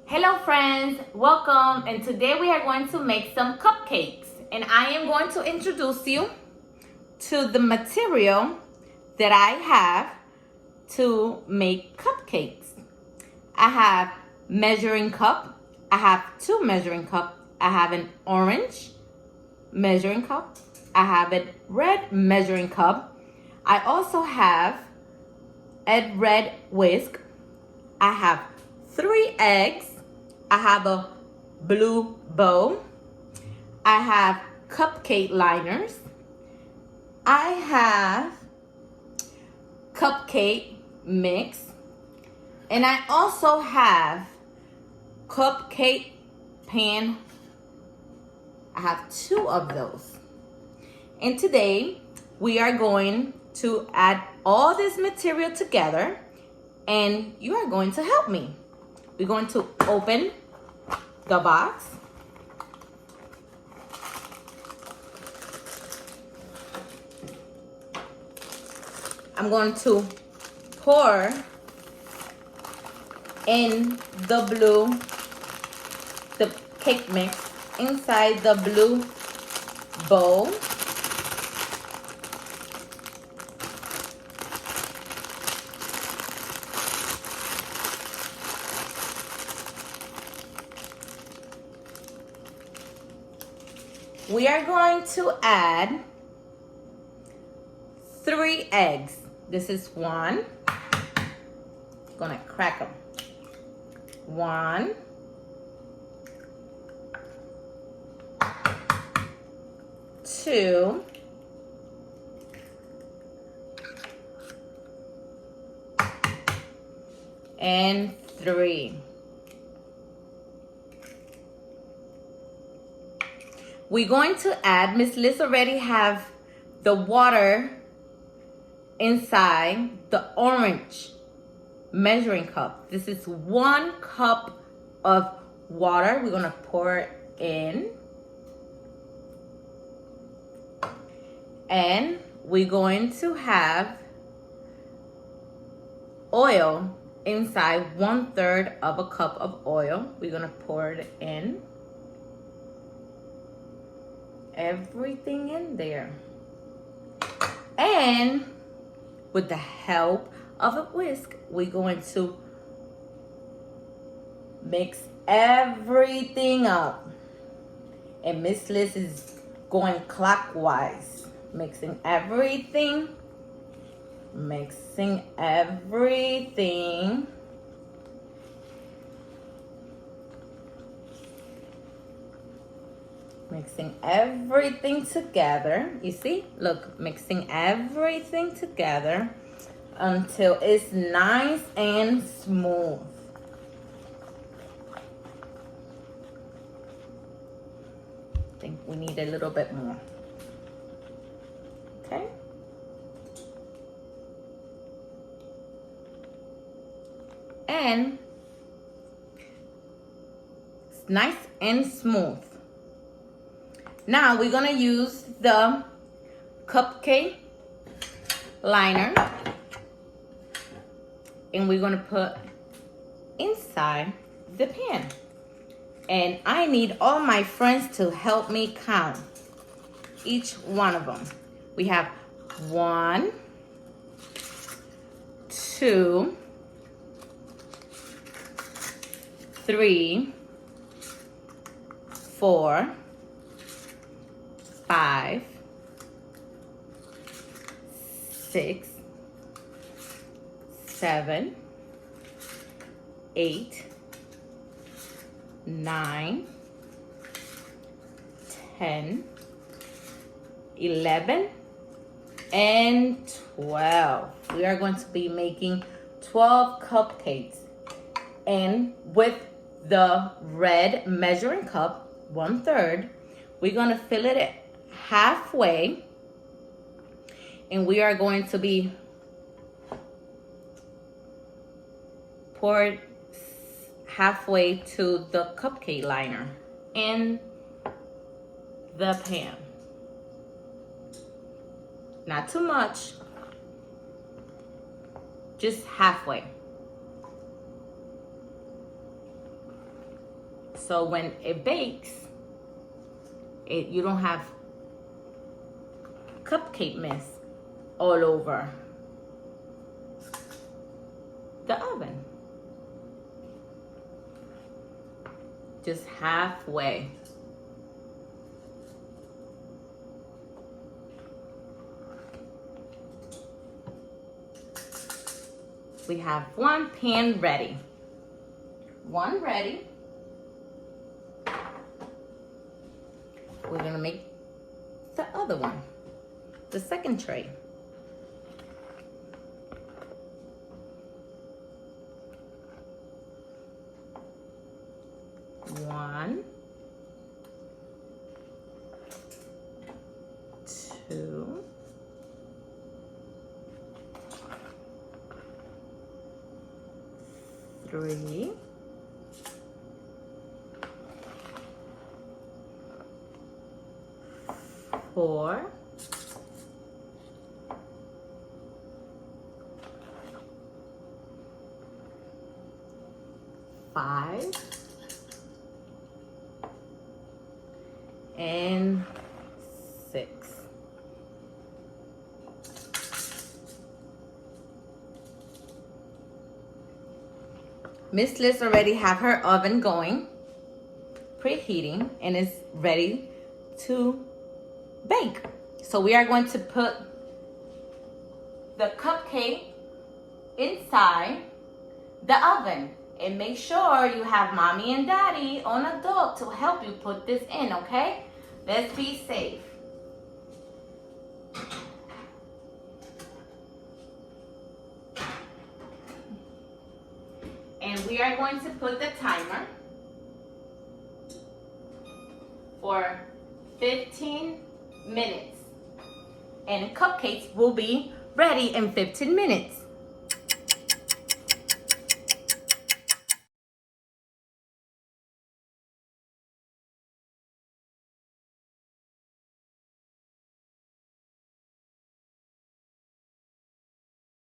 Hello friends, welcome, and today we are going to make some cupcakes, and I am going to introduce you to the material that I have to make cupcakes. I have measuring cup, I have two measuring cups, I have an orange measuring cup, I have a red measuring cup, I also have a red whisk, I have 3 eggs, I have a blue bowl, I have cupcake liners, I have cupcake mix, and I also have cupcake pan. I have 2 of those. And today we are going to add all this material together, and you are going to help me. We're going to open the box. I'm going to pour in the cake mix inside the blue bowl. We are going to add 3 eggs. This is 1. Gonna crack them. 1, 2, and 3. We're going to add, Miss Liss already have the water inside the orange measuring cup. This is 1 cup of water. We're gonna pour it in. And we're going to have oil inside 1/3 of a cup of oil. We're gonna pour it in. Everything in there. And with the help of a whisk, we're going to mix everything up. And Miss Liss is going clockwise, mixing everything, mixing everything. Mixing everything together. You see? Look, mixing everything together until it's nice and smooth. I think we need a little bit more. Okay? And it's nice and smooth. Now we're gonna use the cupcake liner, and we're gonna put inside the pan. And I need all my friends to help me count each one of them. We have 1, 2, 3, 4, 5, 6, 7, 8, 9, 10, 11, and 12. We are going to be making 12 cupcakes. And with the red measuring cup, 1/3, we're going to fill it halfway, and we are going to be poured halfway to the cupcake liner in the pan. Not too much, just halfway. So when it bakes, you don't have cupcake mess all over the oven. Just halfway. We have one pan ready. One ready. We're gonna make the other one, the second tray. One, two, three, four, five, and six. Miss Liss already have her oven going, preheating, and is ready to bake. So we are going to put the cupcake inside the oven. And make sure you have mommy and daddy on a dog to help you put this in, okay? Let's be safe. And we are going to put the timer for 15 minutes. And cupcakes will be ready in 15 minutes.